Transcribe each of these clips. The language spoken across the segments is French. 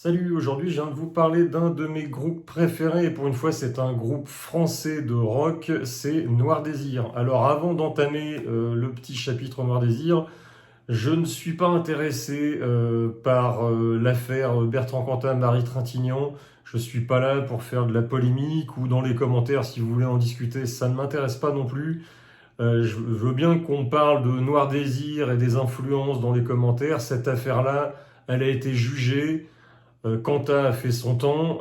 Salut, aujourd'hui je viens de vous parler d'un de mes groupes préférés, et pour une fois c'est un groupe français de rock, c'est Noir Désir. Alors avant d'entamer le petit chapitre Noir Désir, je ne suis pas intéressé par l'affaire Bertrand Cantat, Marie Trintignant. Je suis pas là pour faire de la polémique ou dans les commentaires si vous voulez en discuter, ça ne m'intéresse pas non plus. Je veux bien qu'on parle de Noir Désir et des influences dans les commentaires. Cette affaire-là, elle a été jugée. Quentin a fait son temps.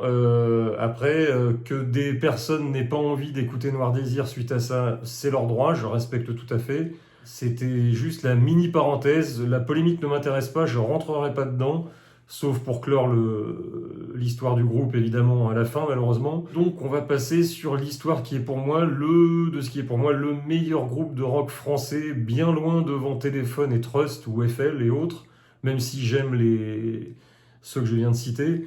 Après, que des personnes n'aient pas envie d'écouter Noir Désir suite à ça, c'est leur droit, je respecte tout à fait. C'était juste la mini parenthèse. La polémique ne m'intéresse pas, je rentrerai pas dedans, sauf pour clore l'histoire du groupe, évidemment, à la fin, malheureusement. Donc, on va passer sur l'histoire qui est pour moi de ce qui est pour moi le meilleur groupe de rock français, bien loin devant Téléphone et Trust ou FL et autres, même si j'aime ceux que je viens de citer.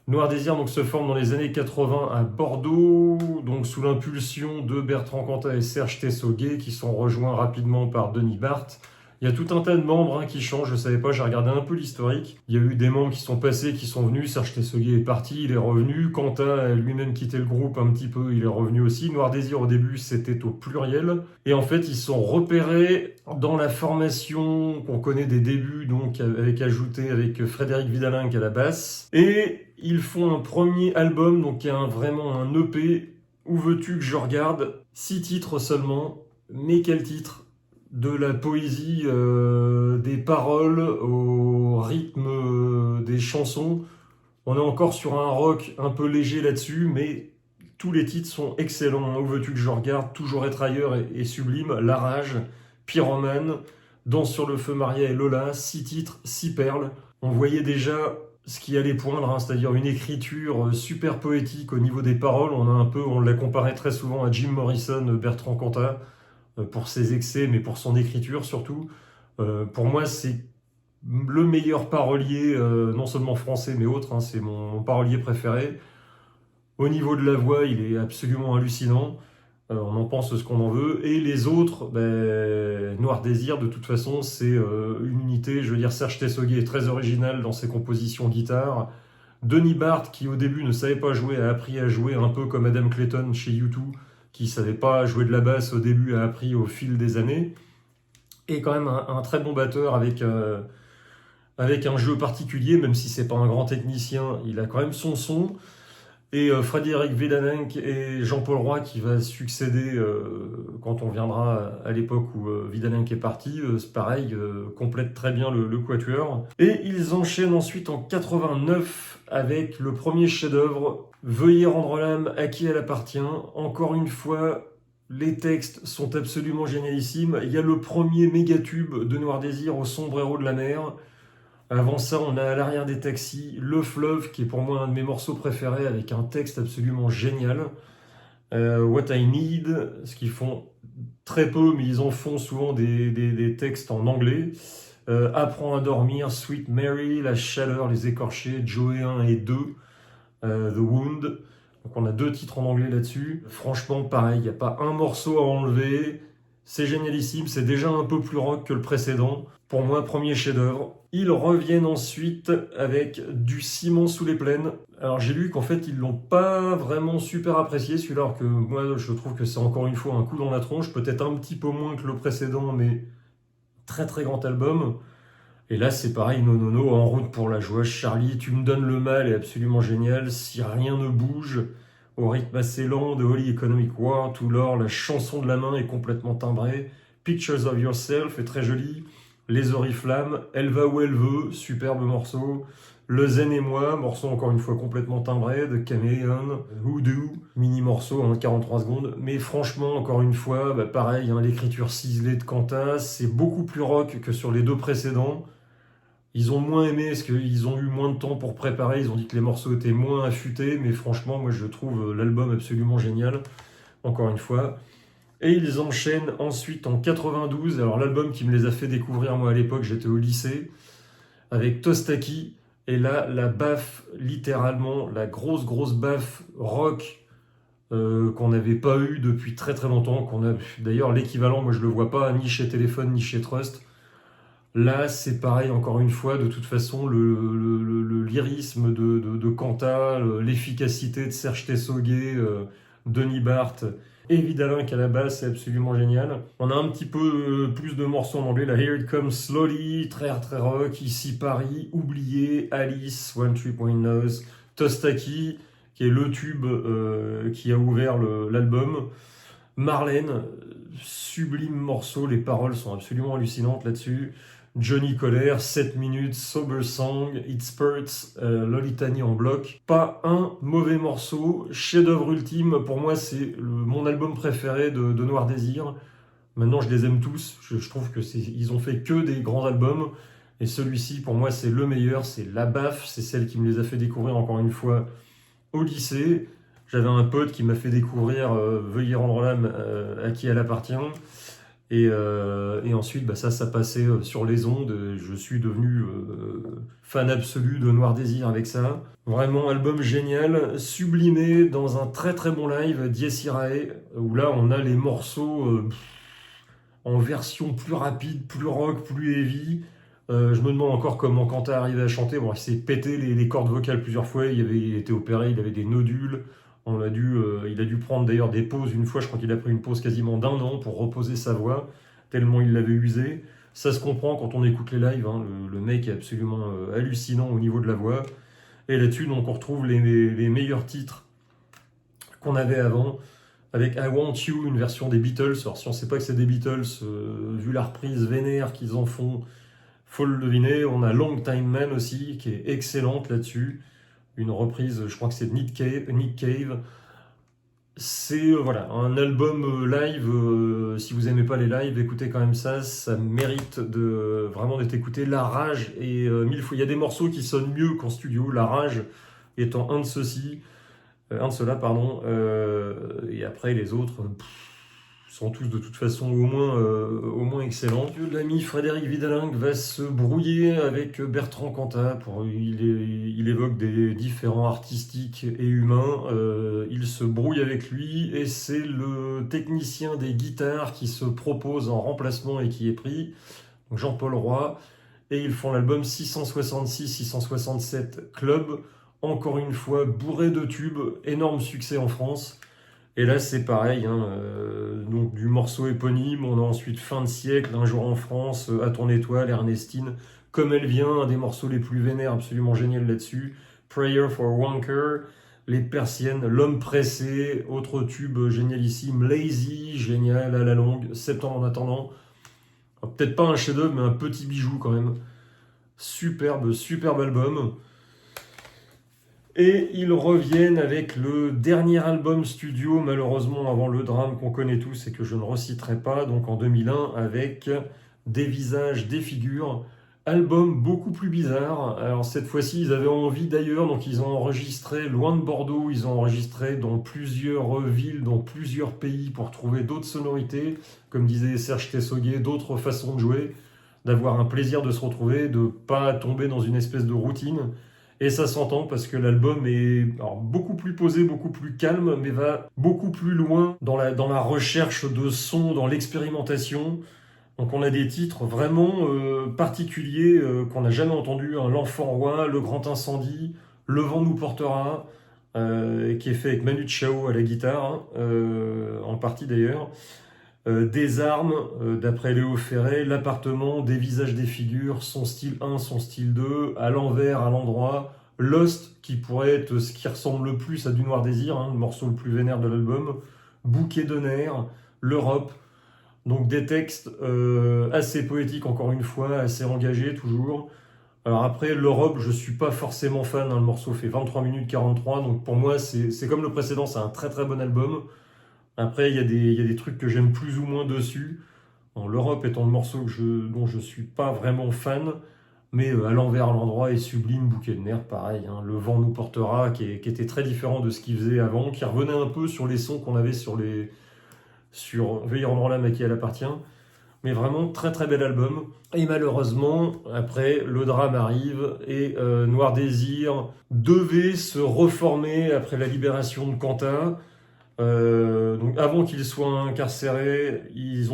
Noir Désir donc, se forme dans les années 80 à Bordeaux, donc sous l'impulsion de Bertrand Cantat et Serge Tessoguet, qui sont rejoints rapidement par Denis Barthes. Il y a tout un tas de membres qui changent, je ne savais pas, j'ai regardé un peu l'historique. Il y a eu des membres qui sont passés, qui sont venus, Serge Tessoguet est parti, il est revenu, Cantat a lui-même quitté le groupe un petit peu, il est revenu aussi. Noir Désir au début c'était au pluriel. Et en fait ils sont repérés dans la formation qu'on connaît des débuts, donc avec Frédéric Vidalin à la basse. Et ils font un premier album, donc qui est vraiment un EP. Où veux-tu que je regarde? 6 titres seulement, mais quel titre? De la poésie, des paroles, au rythme des chansons. On est encore sur un rock un peu léger là-dessus, mais tous les titres sont excellents. Où veux-tu que je regarde? Toujours être ailleurs et sublime. La rage, Pyromane, Danse sur le feu, Maria et Lola. 6 titres, 6 perles. On voyait déjà ce qui allait poindre, c'est-à-dire une écriture super poétique au niveau des paroles. On l'a comparé très souvent à Jim Morrison, Bertrand Cantat, pour ses excès, mais pour son écriture surtout. Pour moi, c'est le meilleur parolier, non seulement français, mais autre, hein, c'est mon parolier préféré. Au niveau de la voix, il est absolument hallucinant. On en pense ce qu'on en veut. Et les autres, Noir Désir, de toute façon, c'est une unité. Je veux dire, Serge Tessoguet est très original dans ses compositions guitare. Denis Barthes, qui au début ne savait pas jouer, a appris à jouer un peu comme Adam Clayton chez U2, qui ne savait pas jouer de la basse au début, a appris au fil des années. Et quand même un très bon batteur avec un jeu particulier, même si c'est pas un grand technicien, il a quand même son son. Et Frédéric Vidalin et Jean-Paul Roy qui va succéder quand on viendra à l'époque où Vidalin est parti, c'est pareil, complète très bien le quatuor. Et ils enchaînent ensuite en 89 avec le premier chef-d'œuvre, Veuillez rendre l'âme à qui elle appartient. Encore une fois, les textes sont absolument génialissimes. Il y a le premier mégatube de Noir Désir au sombrero de la mer. Avant ça, on a à l'arrière des taxis Le Fleuve, qui est pour moi un de mes morceaux préférés, avec un texte absolument génial. What I Need, ce qu'ils font très peu, mais ils en font souvent des textes en anglais. Apprends à dormir, Sweet Mary, La Chaleur, Les Écorchés, Joey 1 et 2, The Wound. Donc on a 2 titres en anglais là-dessus. Franchement, pareil, il n'y a pas un morceau à enlever. C'est génialissime, c'est déjà un peu plus rock que le précédent. Pour moi, premier chef-d'œuvre. Ils reviennent ensuite avec Du ciment sous les plaines. Alors j'ai lu qu'en fait ils l'ont pas vraiment super apprécié celui-là, alors que moi je trouve que c'est encore une fois un coup dans la tronche, peut-être un petit peu moins que le précédent, mais très très grand album. Et là c'est pareil, non non non, En route pour la joie, Charlie, Tu me donnes le mal est absolument génial, Si rien ne bouge, au rythme assez lent de Holy Economic War, tout l'or, la chanson de la main est complètement timbrée, Pictures of Yourself est très jolie, Les Oriflammes, Elle va où elle veut, superbe morceau, Le Zen et moi, morceau encore une fois complètement timbré, de Chameleon, Hoodoo, mini morceau, 43 secondes, mais franchement, encore une fois, pareil, l'écriture ciselée de Cantat, c'est beaucoup plus rock que sur les 2 précédents. Ils ont moins aimé parce qu'ils ont eu moins de temps pour préparer, ils ont dit que les morceaux étaient moins affûtés, mais franchement, moi je trouve l'album absolument génial, encore une fois. Et ils enchaînent ensuite en 92, alors l'album qui me les a fait découvrir moi à l'époque, j'étais au lycée, avec Tostaki, et là, la baffe, littéralement, la grosse baffe rock qu'on n'avait pas eu depuis très très longtemps, d'ailleurs l'équivalent, moi je le vois pas, ni chez Téléphone, ni chez Trust. Là, c'est pareil, encore une fois, de toute façon, le lyrisme de Kanta, l'efficacité de Serge Tessoguet, Denis Barth et Vidalin qui à la base, c'est absolument génial. On a un petit peu plus de morceaux en anglais, là, Here It Comes Slowly, très rock, ici Paris, Oublié, Alice, One Tree Point Nose, Tostaki, qui est le tube qui a ouvert l'album. Marlène, sublime morceau, les paroles sont absolument hallucinantes là-dessus. Johnny Colère, 7 minutes, Sober Song, It Spurts, Lolitani en bloc. Pas un mauvais morceau, chef-d'œuvre ultime. Pour moi, c'est mon album préféré de Noir Désir. Maintenant, je les aime tous. Je trouve que ils ont fait que des grands albums. Et celui-ci, pour moi, c'est le meilleur. C'est La Baffe. C'est celle qui me les a fait découvrir encore une fois au lycée. J'avais un pote qui m'a fait découvrir Veuillez rendre l'âme à qui elle appartient. Et ensuite, ça passait sur les ondes. Je suis devenu fan absolu de Noir Désir avec ça. Vraiment, album génial, sublimé dans un très bon live, Dies Irae, où là, on a les morceaux en version plus rapide, plus rock, plus heavy. Je me demande encore comment Kanta arrivait à chanter. Bon, il s'est pété les cordes vocales plusieurs fois. Il avait été opéré, il avait des nodules. Il a dû prendre d'ailleurs des pauses une fois. Je crois qu'il a pris une pause quasiment d'1 an pour reposer sa voix, tellement il l'avait usée. Ça se comprend quand on écoute les lives. Hein. Le mec est absolument hallucinant au niveau de la voix. Et là-dessus, donc, on retrouve les meilleurs titres qu'on avait avant, avec I Want You, une version des Beatles. Alors, si on ne sait pas que c'est des Beatles, vu la reprise vénère qu'ils en font, faut le deviner. On a Long Time Man aussi, qui est excellente là-dessus. Une reprise, je crois que c'est Nick Cave. C'est voilà, un album live. Si vous aimez pas les lives, écoutez quand même ça mérite vraiment d'être écouté. La Rage et mille fois. Il y a des morceaux qui sonnent mieux qu'en studio. La Rage étant un de ceux-là, pardon. Et après les autres sont tous de toute façon au moins excellents. L'ami Frédéric Vidalin va se brouiller avec Bertrand Cantat. Il évoque des différents artistiques et humains. Il se brouille avec lui et c'est le technicien des guitares qui se propose en remplacement et qui est pris, donc Jean-Paul Roy. Et ils font l'album 666-667 Club. Encore une fois, bourré de tubes, énorme succès en France. Et là, c'est pareil, hein, donc du morceau éponyme, on a ensuite Fin de siècle, Un jour en France, À ton étoile, Ernestine, Comme elle vient, un des morceaux les plus vénères, absolument génial là-dessus, Prayer for Wanker, Les Persiennes, L'homme pressé, autre tube génialissime, Lazy, génial, à la longue, Septembre en attendant, peut-être pas un chef-d'œuvre, mais un petit bijou quand même, superbe album. Et ils reviennent avec le dernier album studio, malheureusement avant le drame qu'on connaît tous et que je ne reciterai pas, donc en 2001, avec Des visages, des figures. Album beaucoup plus bizarre. Alors cette fois-ci, ils avaient envie d'ailleurs, donc ils ont enregistré loin de Bordeaux, ils ont enregistré dans plusieurs villes, dans plusieurs pays pour trouver d'autres sonorités, comme disait Serge Tessoguet, d'autres façons de jouer, d'avoir un plaisir de se retrouver, de ne pas tomber dans une espèce de routine. Et ça s'entend parce que l'album est beaucoup plus posé, beaucoup plus calme, mais va beaucoup plus loin dans la recherche de sons, dans l'expérimentation. Donc on a des titres vraiment particuliers qu'on n'a jamais entendus. Hein. L'Enfant Roi, Le Grand Incendie, Le Vent nous portera, qui est fait avec Manu Chao à la guitare, hein, en partie d'ailleurs. Des armes, d'après Léo Ferré, L'appartement, Des visages, des figures, Son style 1, son style 2, À l'envers, à l'endroit, Lost, qui pourrait être ce qui ressemble le plus à du Noir Désir, hein, le morceau le plus vénère de l'album, Bouquet de nerfs, L'Europe, donc des textes assez poétiques encore une fois, assez engagés toujours. Alors après, L'Europe, je suis pas forcément fan, hein, le morceau fait 23 minutes 43, donc pour moi c'est comme le précédent, c'est un très bon album. Après, il y a des trucs que j'aime plus ou moins dessus. Bon, L'Europe étant le morceau dont je suis pas vraiment fan, mais À l'envers, à l'endroit est sublime, Bouquet de nerfs, pareil. Hein, Le vent nous portera, qui était très différent de ce qu'il faisait avant, qui revenait un peu sur les sons qu'on avait sur Veuillez rendre l'âme à qui elle appartient. Mais vraiment, très bel album. Et malheureusement, après, le drame arrive et Noir Désir devait se reformer après la libération de Kanta. Donc avant qu'ils soient incarcérés, ils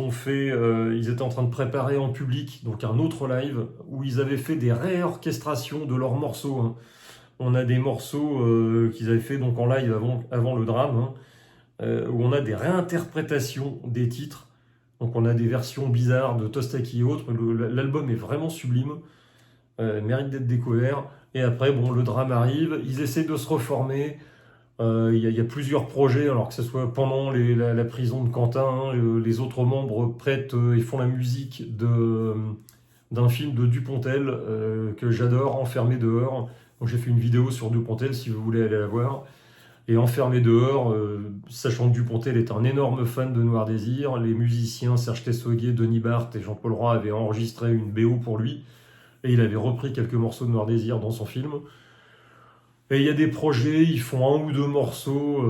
étaient en train de préparer en public donc un autre live où ils avaient fait des réorchestrations de leurs morceaux, hein. On a des morceaux qu'ils avaient fait donc en live avant le drame, hein, où on a des réinterprétations des titres. Donc on a des versions bizarres de Tostaki et autres. L'album est vraiment sublime, mérite d'être découvert. Et après, bon, le drame arrive, ils essaient de se reformer. Il y a plusieurs projets, alors que ce soit pendant la prison de Quentin, hein, les autres membres prêtent et font la musique d'un film de Dupontel que j'adore, Enfermé dehors. Donc j'ai fait une vidéo sur Dupontel si vous voulez aller la voir. Et Enfermé dehors, sachant que Dupontel est un énorme fan de Noir Désir, les musiciens Serge Tessoguet, Denis Barthes et Jean-Paul Roy avaient enregistré une BO pour lui, et il avait repris quelques morceaux de Noir Désir dans son film. Et il y a des projets, ils font un ou deux morceaux,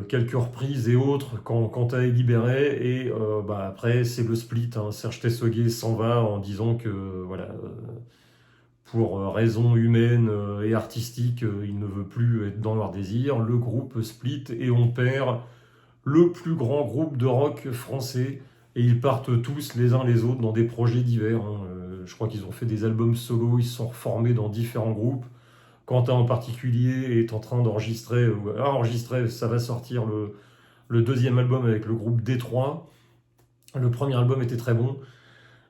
quelques reprises et autres quand t'as est libéré. Et bah, après, c'est le split, hein. Serge Tessoguet s'en va en disant que voilà, pour raisons humaines et artistiques, il ne veut plus être dans Noir Désir. Le groupe split et on perd le plus grand groupe de rock français. Et ils partent tous les uns les autres dans des projets divers, hein. Je crois qu'ils ont fait des albums solo, ils se sont reformés dans différents groupes. Quentin en particulier est en train d'enregistrer, ça va sortir le deuxième album avec le groupe Détroit. Le premier album était très bon.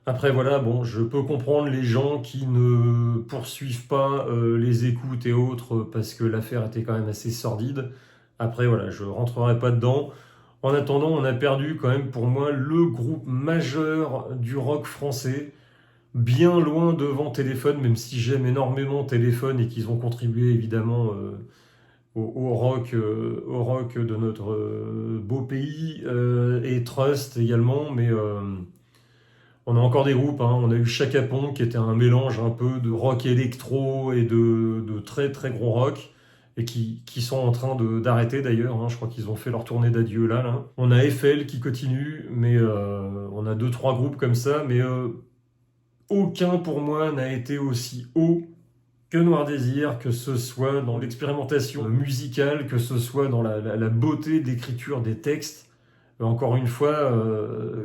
Après voilà, bon, je peux comprendre les gens qui ne poursuivent pas les écoutes et autres parce que l'affaire était quand même assez sordide. Après voilà, je rentrerai pas dedans. En attendant, on a perdu quand même pour moi le groupe majeur du rock français, bien loin devant Téléphone, même si j'aime énormément Téléphone et qu'ils ont contribué évidemment au rock de notre beau pays, et Trust également, mais on a encore des groupes, hein. On a eu Chaka Ponk qui était un mélange un peu de rock électro et de très très gros rock, et qui sont en train d'arrêter d'ailleurs, hein. Je crois qu'ils ont fait leur tournée d'adieu là. On a Eiffel qui continue, mais on a deux trois groupes comme ça, mais aucun pour moi n'a été aussi haut que Noir Désir, que ce soit dans l'expérimentation musicale, que ce soit dans la beauté d'écriture des textes. Encore une fois,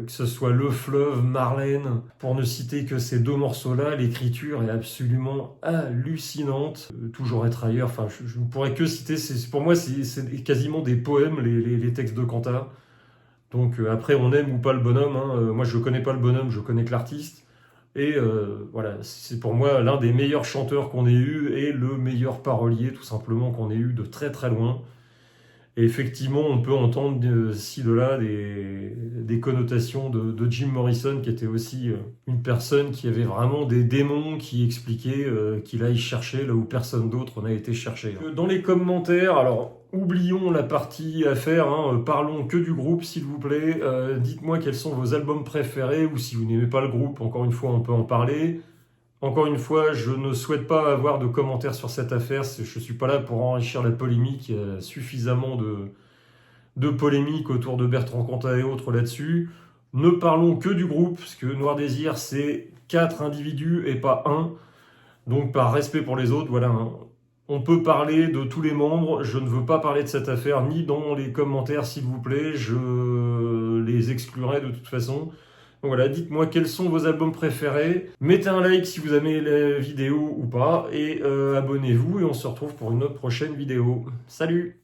que ce soit Le Fleuve, Marlène, pour ne citer que ces deux morceaux-là, l'écriture est absolument hallucinante. Toujours être ailleurs, enfin, je ne pourrais que citer, pour moi, c'est quasiment des poèmes, les textes de Cantat. Donc après, on aime ou pas le bonhomme, hein. Moi, je connais pas le bonhomme, je connais que l'artiste. Et voilà, c'est pour moi l'un des meilleurs chanteurs qu'on ait eu et le meilleur parolier tout simplement qu'on ait eu de très très loin. Et effectivement, on peut entendre ci, de là des connotations de Jim Morrison, qui était aussi une personne qui avait vraiment des démons qui expliquaient qu'il aille chercher là où personne d'autre n'a été chercher. Dans les commentaires, alors oublions la partie affaire, hein, parlons que du groupe s'il vous plaît. Dites-moi quels sont vos albums préférés, ou si vous n'aimez pas le groupe, encore une fois, on peut en parler. Encore une fois, je ne souhaite pas avoir de commentaires sur cette affaire. Je ne suis pas là pour enrichir la polémique. Il y a suffisamment de polémiques autour de Bertrand Cantat et autres là-dessus. Ne parlons que du groupe, parce que Noir Désir, c'est 4 individus et pas un. Donc, par respect pour les autres, voilà, hein. On peut parler de tous les membres. Je ne veux pas parler de cette affaire, ni dans les commentaires, s'il vous plaît. Je les exclurai de toute façon. Donc voilà, dites-moi quels sont vos albums préférés. Mettez un like si vous aimez la vidéo ou pas. Et abonnez-vous et on se retrouve pour une autre prochaine vidéo. Salut!